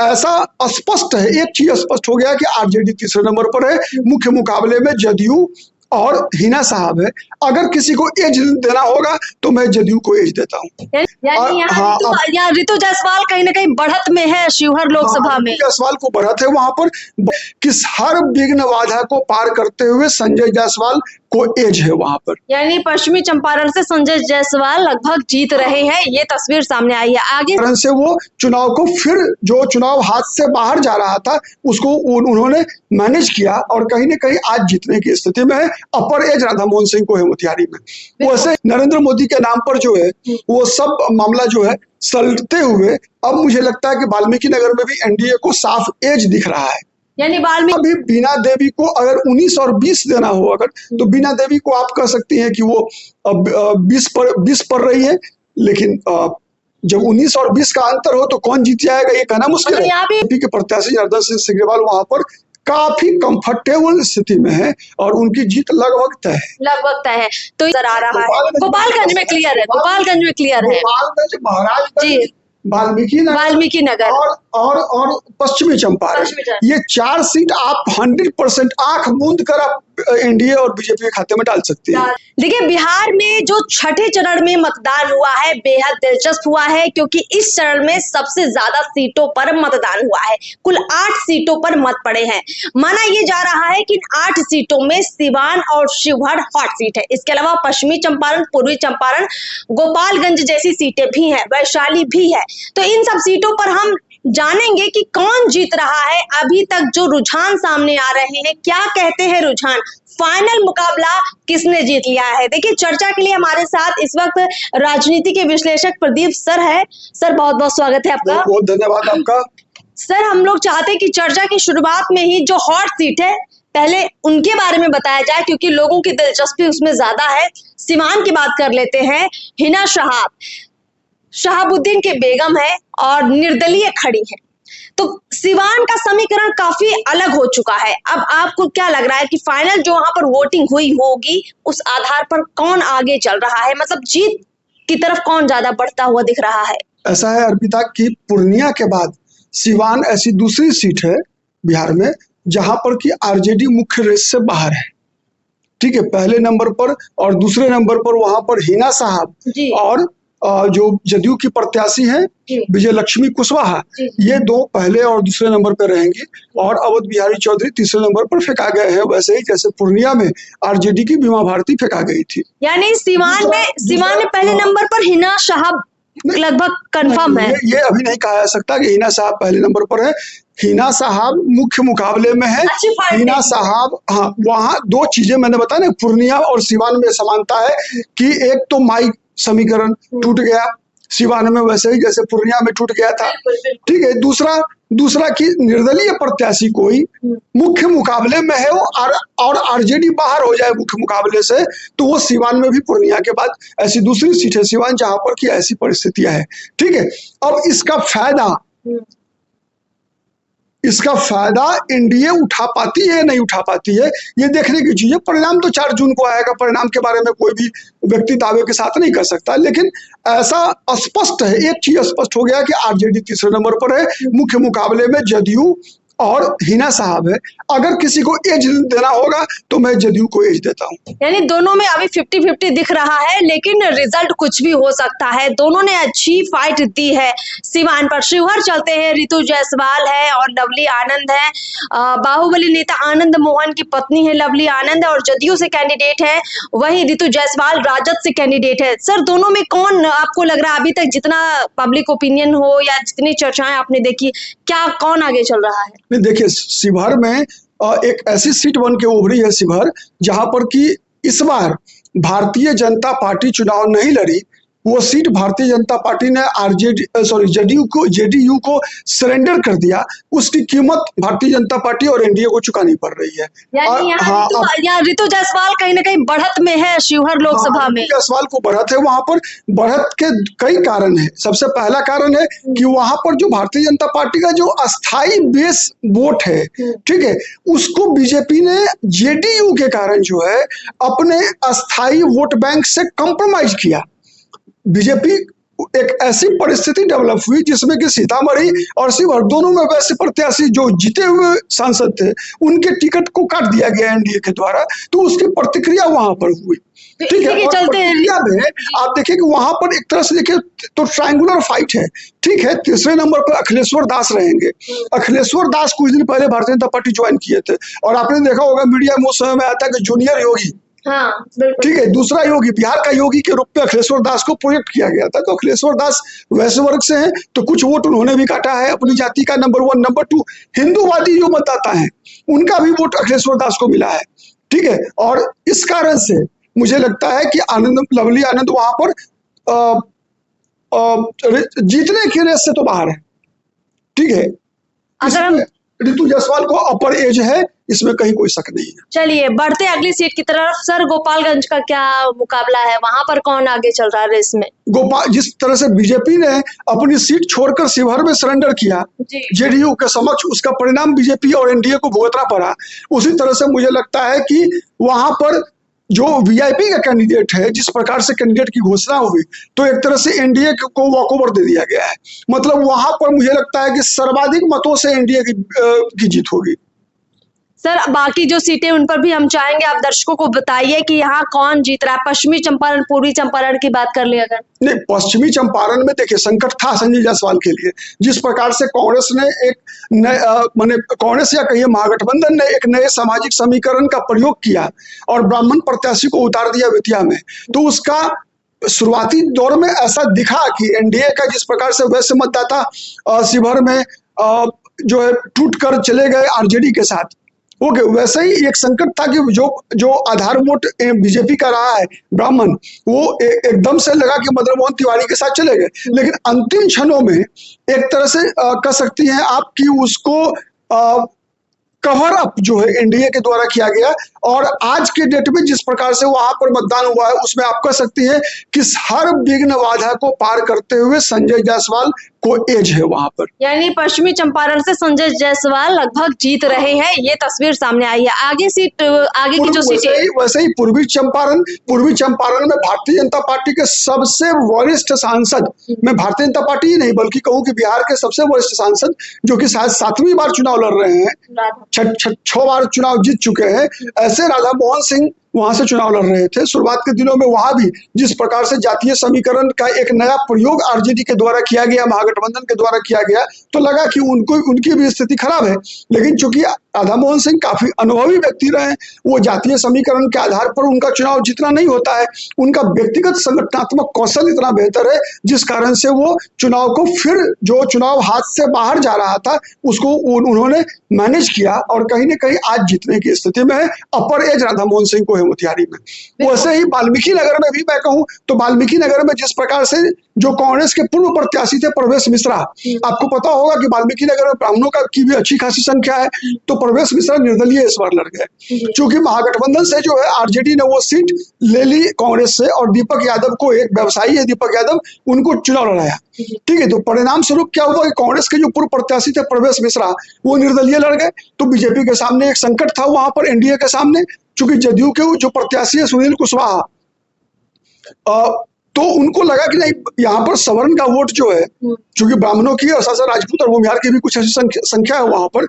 ऐसा स्पष्ट है, एक चीज स्पष्ट हो गया कि आरजेडी तीसरे नंबर पर है, मुख्य मुकाबले में जदयू और हिना साहब है। अगर किसी को एज देना होगा तो मैं जदयू को एज देता हूँ। यानी यहाँ रितु जायसवाल कहीं ना कहीं बढ़त में है शिवहर लोकसभा में। जायसवाल को बढ़त है वहां पर, किस हर विघ्न बाधा को पार करते हुए संजय जायसवाल को एज है वहां पर। यानी पश्चिमी चंपारण से संजय जायसवाल लगभग जीत रहे हैं, ये तस्वीर सामने आई है। आगे से वो चुनाव को, फिर जो चुनाव हाथ से बाहर जा रहा था उसको उन्होंने मैनेज किया और कहीं ना कहीं आज जीतने की स्थिति में है। अपर एज राधा मोहन सिंह को है मोतिहारी में। वैसे नरेंद्र मोदी के नाम पर जो है वो सब मामला जो है सलटते हुए अब मुझे लगता है कि वाल्मीकि नगर में भी एनडीए को साफ एज दिख रहा है। यानी अभी बीना देवी को अगर 19 और 20 देना हो अगर, तो बीना देवी को आप कह सकती हैं कि वो 20 पर रही है, लेकिन जब 19 और 20 का अंतर हो तो कौन जीत जाएगा ये कहना मुश्किल है। बीजेपी के प्रत्याशी जनार्दन सिंह सिग्रीवाल वहां पर काफी कंफर्टेबल स्थिति में है और उनकी जीत लगभग तय है। तो इधर आ रहा है गोपालगंज में क्लियर है, गोपालगंज में क्लियर है, महाराजगंज, वाल्मीकि नगर और पश्चिमी चंपारण, ये 4 सीट आप 100% आंख मूंद कर आप एनडीए और बीजेपी के खाते में डाल सकते हैं। देखिए बिहार में जो छठे चरण में मतदान हुआ है बेहद दिलचस्प हुआ है, क्योंकि इस चरण में सबसे ज्यादा सीटों पर मतदान हुआ है। कुल 8 सीटों पर मत पड़े हैं। माना यह जा रहा है कि 8 सीटों में सिवान और शिवहर हॉट सीट है। इसके अलावा पश्चिमी चंपारण, पूर्वी चंपारण, गोपालगंज जैसी सीटें भी हैं, वैशाली भी है। तो इन सब सीटों पर हम जानेंगे कि कौन जीत रहा है। अभी तक जो रुझान सामने आ रहे हैं, क्या कहते हैं रुझान, फाइनल मुकाबला किसने जीत लिया है। देखिए चर्चा के लिए हमारे साथ इस वक्त राजनीति के विश्लेषक प्रदीप सर है। सर बहुत बहुत स्वागत है आपका। बहुत धन्यवाद आपका। सर हम लोग चाहते हैं कि चर्चा की शुरुआत में ही जो हॉट सीट है पहले उनके बारे में बताया जाए, क्योंकि लोगों की दिलचस्पी उसमें ज्यादा है। सिवान की बात कर लेते हैं। हिना शहाबुद्दीन के बेगम है और निर्दलीय खड़ी है। तो सिवान का समीकरण काफी अलग हो चुका है। अब आपको क्या लग रहा है कि फाइनल जो वहां पर वोटिंग हुई होगी उस आधार पर कौन आगे चल रहा है, मतलब जीत की तरफ कौन ज्यादा बढ़ता हुआ दिख रहा है? ऐसा है अर्पिता कि पूर्णिया के बाद सिवान ऐसी दूसरी सीट है बिहार में जहां पर कि आरजेडी मुख्य रेस से बाहर है। ठीक है, पहले नंबर पर और दूसरे नंबर पर वहां पर हिना साहब और जो जदयू की प्रत्याशी हैं विजय लक्ष्मी कुशवाहा, ये 2 पहले और दूसरे नंबर पर रहेंगी और अवध बिहारी चौधरी तीसरे नंबर पर फेंका गए हैं, वैसे ही जैसे पूर्णिया में आरजेडी की बीमा भारती फेंका गई थी। यानी सिवान में पहले नंबर पर हिना साहब लगभग कंफर्म है। ये अभी नहीं कहा जा सकता कि हिना साहब पहले नंबर पर है। हिना साहब मुख्य मुकाबले में है। हिना साहब, हाँ, वहाँ 2 चीजें मैंने बताया ना, पूर्णिया और सिवान में समानता है कि एक तो माई समीकरण टूट गया सिवान में, वैसे ही जैसे पूर्णिया में टूट गया था। ठीक है, दूसरा कि निर्दलीय प्रत्याशी कोई मुख्य मुकाबले में है वो और आरजेडी बाहर हो जाए मुख्य मुकाबले से, तो वो सिवान में भी पूर्णिया के बाद ऐसी दूसरी सीट है सिवान जहां पर कि ऐसी परिस्थितियां है। ठीक है, अब इसका फायदा एनडीए उठा पाती है नहीं उठा पाती है, ये देखने की चीज है। परिणाम तो 4 जून को आएगा, परिणाम के बारे में कोई भी व्यक्ति दावे के साथ नहीं कर सकता, लेकिन ऐसा स्पष्ट है, एक चीज स्पष्ट हो गया कि आरजेडी तीसरे नंबर पर है, मुख्य मुकाबले में जदयू और हिना साहब है। अगर किसी को एज देना होगा तो मैं जदयू को एज देता हूँ। यानी दोनों में अभी 50-50 दिख रहा है, लेकिन रिजल्ट कुछ भी हो सकता है। दोनों ने अच्छी फाइट दी है। सिवान पर शिवहर चलते हैं, रितु जायसवाल है और लवली आनंद है। बाहुबली नेता आनंद मोहन की पत्नी है लवली आनंद और जदयू से कैंडिडेट है, वही रितु जायसवाल राजद से कैंडिडेट है। सर दोनों में कौन आपको लग रहा है, अभी तक जितना पब्लिक ओपिनियन हो या जितनी चर्चाएं आपने देखी, क्या कौन आगे चल रहा है? देखिए शिवहर में एक ऐसी सीट बन के उभरी है शिवहर, जहां पर कि इस बार भारतीय जनता पार्टी चुनाव नहीं लड़ी। वो सीट भारतीय जनता पार्टी ने जेडीयू को सरेंडर कर दिया। उसकी कीमत भारतीय जनता पार्टी और एनडीए को चुकानी पड़ रही है। यहाँ रितु जायसवाल कहीं ना कहीं बढ़त में है शिवहर लोकसभा में। जायसवाल को बढ़त है, वहां पर बढ़त के कई कारण है। सबसे पहला कारण है कि वहां पर जो भारतीय जनता पार्टी का जो अस्थाई बेस वोट है, ठीक है, उसको बीजेपी ने जेडीयू के कारण जो है अपने अस्थाई वोट बैंक से कॉम्प्रोमाइज किया। बीजेपी एक ऐसी परिस्थिति डेवलप हुई जिसमें कि सीतामढ़ी और शिवहर दोनों में वैसे प्रत्याशी जो जीते हुए सांसद थे उनके टिकट को काट दिया गया एनडीए के द्वारा, तो उसकी प्रतिक्रिया वहां पर हुई। ठीक है, और प्रतिक्रिया में आप देखिए कि वहां पर एक तरह से देखिए तो ट्रायंगुलर फाइट है। ठीक है, तीसरे नंबर पर अखिलेश्वर दास रहेंगे। अखिलेश्वर दास कुछ दिन पहले भारतीय जनता पार्टी ज्वाइन किए थे और आपने देखा होगा मीडिया में उस समय में आता है कि जूनियर योगी, हाँ, ठीक है, दूसरा योगी, बिहार का योगी के रूप में अखिलेश्वर दास को प्रोजेक्ट किया गया था। तो अखिलेश्वर दास वैसे वर्ग से हैं तो कुछ वोट उन्होंने भी काटा है अपनी जाति का, नंबर 1। नंबर 2, हिंदूवादी जो मतदाता हैं उनका भी वोट अखिलेश्वर दास को मिला है। ठीक है, और इस कारण से मुझे लगता है कि लवली आनंद वहां पर जीतने की रेस से तो बाहर है। ठीक है, अगर हम ऋतु जायसवाल को अपर एज है, इसमें कहीं कोई शक नहीं है। चलिए बढ़ते अगली सीट की तरफ। सर गोपालगंज का क्या मुकाबला है, वहां पर कौन आगे चल रहा है रेस में? जिस तरह से बीजेपी ने अपनी सीट छोड़कर शिवहर में सरेंडर किया जेडीयू के समक्ष, उसका परिणाम बीजेपी और एनडीए को भुगतना पड़ा। उसी तरह से मुझे लगता है कि वहां पर जो वीआईपी का कैंडिडेट है, जिस प्रकार से कैंडिडेट की घोषणा हुई तो एक तरह से एनडीए को वॉकओवर दे दिया गया है। मतलब वहां पर मुझे लगता है कि सर्वाधिक मतों से एनडीए की जीत होगी। सर बाकी जो सीटें उन पर भी हम चाहेंगे आप दर्शकों को बताइए कि यहाँ कौन जीत रहा है। पश्चिमी चंपारण, पूर्वी चंपारण की बात कर ले अगर। नहीं, पश्चिमी चंपारण में देखिए संकट था संजय जायसवाल के लिए। जिस प्रकार से कांग्रेस ने कांग्रेस या कहिए महागठबंधन ने एक नए सामाजिक समीकरण का प्रयोग किया और ब्राह्मण प्रत्याशी को उतार दिया वित्तिया में, तो उसका शुरुआती दौर में ऐसा दिखा कि एनडीए का जिस प्रकार से वैसे मतदाता शिवहर में जो है टूट कर चले गए आरजेडी के साथ, ओके, वैसे ही एक संकट था कि जो आधार वोट बीजेपी का रहा है ब्राह्मण, वो एकदम से लगा कि मदन मोहन तिवारी के साथ चले गए। लेकिन अंतिम क्षणों में एक तरह से कह सकती हैं आप कि उसको कवर अप जो है एनडीए के द्वारा किया गया। और आज के डेट में जिस प्रकार से वहां पर मतदान हुआ है उसमें आप कह सकती हैं कि हर विघ्न बाधा को पार करते हुए संजय जायसवाल को एज है वहां पर। यानी पश्चिमी चंपारण से संजय जायसवाल लगभग जीत रहे हैं, ये तस्वीर सामने आई है। आगे की जो सीट है वैसे ही पूर्वी चंपारण में भारतीय जनता पार्टी के सबसे वरिष्ठ सांसद, मैं भारतीय जनता पार्टी ही नहीं बल्कि कहूँ कि बिहार के सबसे वरिष्ठ सांसद जो कि शायद 7वीं बार चुनाव लड़ रहे हैं, 6 बार चुनाव जीत चुके हैं, ऐसे राधा मोहन सिंह वहां से चुनाव लड़ रहे थे। शुरुआत के दिनों में वहां भी जिस प्रकार से जातीय समीकरण का एक नया प्रयोग आरजेडी के द्वारा किया गया, महागठबंधन के द्वारा किया गया, तो लगा कि उनकी भी स्थिति खराब है। लेकिन चूंकि राधा मोहन सिंह काफी अनुभवी व्यक्ति रहे, वो जातीय समीकरण के आधार पर उनका चुनाव जीतना नहीं होता है, उनका व्यक्तिगत संगठनात्मक कौशल इतना बेहतर है जिस कारण से वो चुनाव को फिर जो चुनाव हाथ से बाहर जा रहा था उसको उन्होंने मैनेज किया और कहीं ना कहीं आज जीतने की स्थिति में है। अपर एज राधा मोहन सिंह को है मोतिहारी में। वैसे ही वाल्मीकि नगर में भी मैं कहूं तो वाल्मीकि नगर में जिस प्रकार से जो कांग्रेस के पूर्व प्रत्याशी थे प्रवेश मिश्रा, आपको पता होगा कि वाल्मीकि नगर में ब्राह्मणों की भी अच्छी खासी संख्या है, तो प्रवेश मिश्रा निर्दलीय इस बार लड़ गए। क्योंकि महागठबंधन से जो है आरजेडी ने वो सीट ले ली कांग्रेस से और दीपक यादव को, एक व्यवसायी है दीपक यादव, उनको चुनाव लड़ाया। ठीक है, तो परिणाम स्वरूप क्या हुआ कि कांग्रेस के जो पूर्व प्रत्याशी थे प्रवेश मिश्रा वो निर्दलीय लड़ गए। तो बीजेपी के सामने एक संकट था वहां पर एनडीए के सामने, चूंकि जदयू के जो प्रत्याशी है सुनील कुशवाहा, तो उनको लगा कि नहीं यहाँ पर सवर्ण का वोट जो है, चूंकि ब्राह्मणों की और साथ राजपूत और भूमिहार की भी कुछ ऐसी संख्या है वहां पर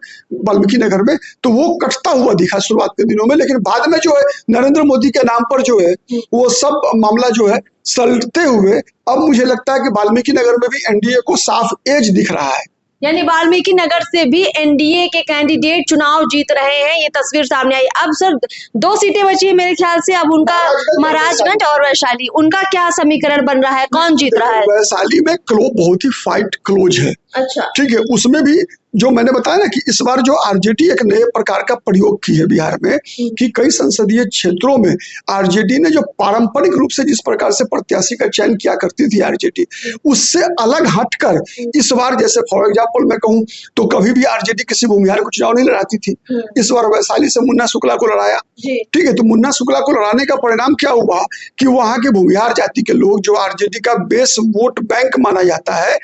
वाल्मीकि नगर में, तो वो कटता हुआ दिखा शुरुआत के दिनों में। लेकिन बाद में जो है नरेंद्र मोदी के नाम पर जो है वो सब मामला जो है सलटते हुए अब मुझे लगता है कि वाल्मीकि नगर में भी एनडीए को साफ एज दिख रहा है। यानी वाल्मीकि नगर से भी एनडीए के कैंडिडेट चुनाव जीत रहे हैं, ये तस्वीर सामने आई। अब सर 2 सीटें बची है मेरे ख्याल से, अब उनका महाराजगंज और वैशाली, उनका क्या समीकरण बन रहा है, कौन जीत रहा है? वैशाली में बहुत ही फाइट क्लोज है। अच्छा, ठीक है, उसमें भी जो मैंने बताया ना कि इस बार जो आरजेडी एक नए प्रकार का प्रयोग की है बिहार में कि कई संसदीय क्षेत्रों में आरजेडी ने जो पारंपरिक रूप से जिस प्रकार से प्रत्याशी का चयन किया करती थी आरजेडी, उससे अलग हटकर इस बार, जैसे फॉर एग्जाम्पल मैं कहूं तो कभी भी आरजेडी किसी भूमिहार को चुनाव नहीं लड़ाती थी, इस बार वैशाली से मुन्ना शुक्ला को लड़ाया। ठीक है, तो मुन्ना शुक्ला को लड़ाने का परिणाम क्या हुआ कि वहां के भूमिहार जाति के लोग जो आरजेडी का बेस वोट बैंक माना जाता है,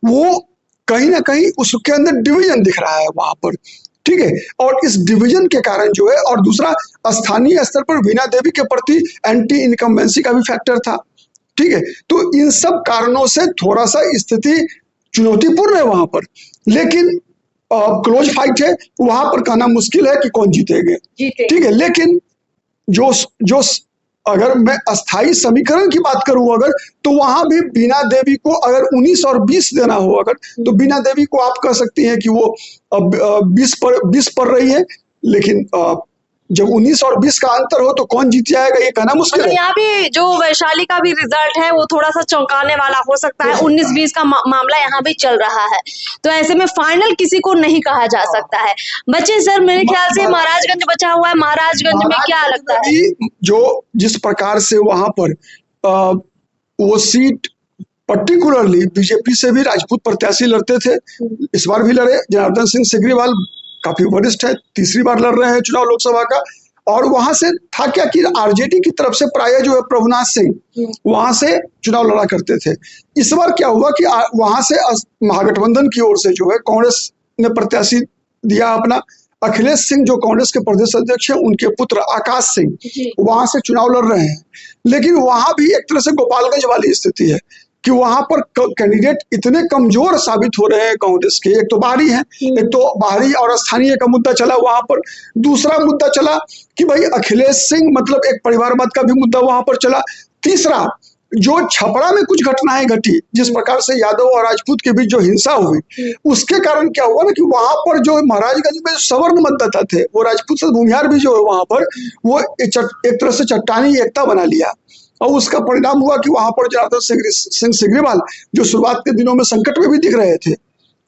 वो कहीं ना कहीं उसके अंदर डिवीजन दिख रहा है वहां पर। ठीक है, और इस डिवीजन के कारण जो है, और दूसरा स्थानीय स्तर पर वीणा देवी के प्रति एंटी इनकम्बेंसी का भी फैक्टर था। ठीक है, तो इन सब कारणों से थोड़ा सा स्थिति चुनौतीपूर्ण है वहां पर, लेकिन क्लोज फाइट है, वहां पर कहना मुश्किल है कि कौन जीतेंगे। ठीक है, लेकिन जो जो अगर मैं अस्थाई समीकरण की बात करूं अगर, तो वहां भी बीना देवी को अगर 19 और 20 देना हो अगर, तो बीना देवी को आप कह सकती हैं कि वो 20 पर रही है, लेकिन जब 19 और 20 का अंतर हो तो कौन जीत जाएगा ये कहना मुश्किल है। यहाँ भी जो वैशाली का भी रिजल्ट है वो थोड़ा सा चौंकाने वाला हो सकता है। 19-20 का मामला यहाँ भी चल रहा है, तो ऐसे में फाइनल किसी को नहीं कहा जा सकता है। बच्चे सर मेरे ख्याल से महाराजगंज बचा हुआ है, महाराजगंज में क्या लगता है? जो जिस प्रकार से वहां पर वो सीट पर्टिकुलरली बीजेपी से भी राजपूत प्रत्याशी लड़ते थे, इस बार भी लड़े। जनार्दन सिंह सिग्रीवाल काफी वरिष्ठ है, तीसरी बार लड़ रहे हैं चुनाव लोकसभा का, और वहां से था क्या कि आरजेडी की तरफ से प्राय जो है प्रभुनाथ सिंह वहां से चुनाव लड़ा करते थे। इस बार क्या हुआ कि वहां से महागठबंधन की ओर से जो है कांग्रेस ने प्रत्याशी दिया अपना, अखिलेश सिंह जो कांग्रेस के प्रदेश अध्यक्ष है, उनके पुत्र आकाश सिंह वहां से चुनाव लड़ रहे हैं। लेकिन वहां भी एक तरह से गोपालगंज वाली स्थिति है कि वहां पर कैंडिडेट इतने कमजोर साबित हो रहे हैं कांग्रेस के। एक तो बाहरी है, एक तो बाहरी और स्थानीय का मुद्दा चला वहां पर। दूसरा मुद्दा चला कि भाई अखिलेश सिंह मतलब एक परिवारवाद का भी मुद्दा वहां पर चला। तीसरा, जो छपरा में कुछ घटनाएं घटी, जिस प्रकार से यादव और राजपूत के बीच जो हिंसा हुई, उसके कारण क्या हुआ ना कि वहां पर जो महाराजगंज में सवर्ण मतदाता थे, वो राजपूत से भूमिहार भी जो है वहां पर वो एक तरह से चट्टानी एकता बना लिया, और उसका परिणाम हुआ कि वहां पर जनार्दन सिंह सिग्रीवाल जो शुरुआत के दिनों में संकट में भी दिख रहे थे,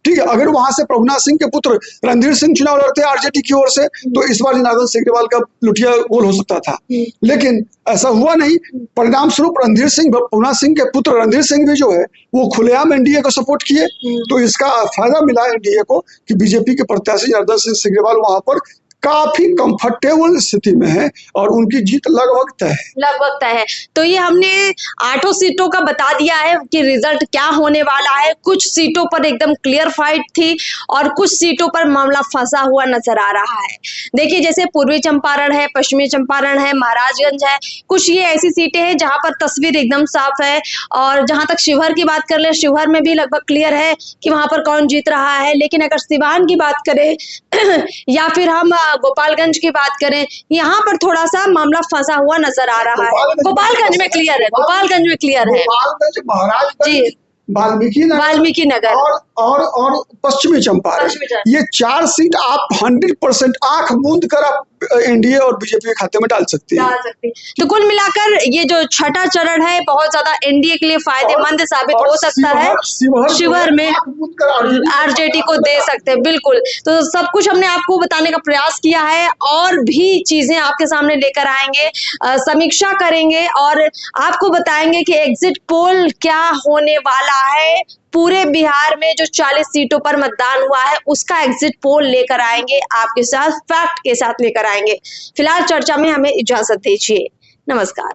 ठीक है, अगर वहां से प्रभुनाथ सिंह के पुत्र रणधीर सिंह चुनाव लड़ते आरजेडी की ओर से, तो इस बार जनार्दन सिग्रीवाल का लुटिया गोल हो सकता था, लेकिन ऐसा हुआ नहीं। परिणाम स्वरूप प्रभुनाथ सिंह के पुत्र रणधीर सिंह भी जो है वो खुलेआम एनडीए को सपोर्ट किए, तो इसका फायदा मिला एनडीए को कि बीजेपी के प्रत्याशी जनार्दन सिंह सिग्रीवाल वहां पर काफी कंफर्टेबल स्थिति में है और उनकी जीत लगभग तय है। तो ये हमने 8 सीटों का बता दिया है कि रिजल्ट क्या होने वाला है। कुछ सीटों पर एकदम क्लियर फाइट थी और कुछ सीटों पर मामला फंसा हुआ नजर आ रहा है। देखिए, जैसे पूर्वी चंपारण है, पश्चिमी चंपारण है, महाराजगंज है, कुछ ये ऐसी सीटें हैं जहां पर तस्वीर एकदम साफ है। और जहां तक शिवहर की बात कर ले, शिवहर में भी लगभग क्लियर है कि वहां पर कौन जीत रहा है। लेकिन अगर सिवान की बात करें या फिर हम गोपालगंज की बात करें, यहाँ पर थोड़ा सा मामला फंसा हुआ नजर आ रहा है। गोपालगंज में क्लियर है, गोपालगंज में क्लियर है, महाराजगंज, वाल्मीकि नगर और पश्चिमी चंपारण, ये 4 सीट आप 100% आंख मूंद कर आप एनडीए और बीजेपी के खाते में डाल सकती है। तो कुल मिलाकर ये जो छठा चरण है बहुत ज्यादा एनडीए के लिए फायदेमंद साबित हो सकता है। शिवहर में आरजेडी को दे सकते हैं, बिल्कुल। तो सब कुछ हमने आपको बताने का प्रयास किया है, और भी चीजें आपके सामने लेकर आएंगे, समीक्षा करेंगे और आपको बताएंगे कि एग्जिट पोल क्या होने वाला है। पूरे बिहार में जो 40 सीटों पर मतदान हुआ है उसका एग्जिट पोल लेकर आएंगे आपके साथ, फैक्ट के साथ लेकर आएंगे। फिलहाल चर्चा में हमें इजाजत दीजिए, नमस्कार।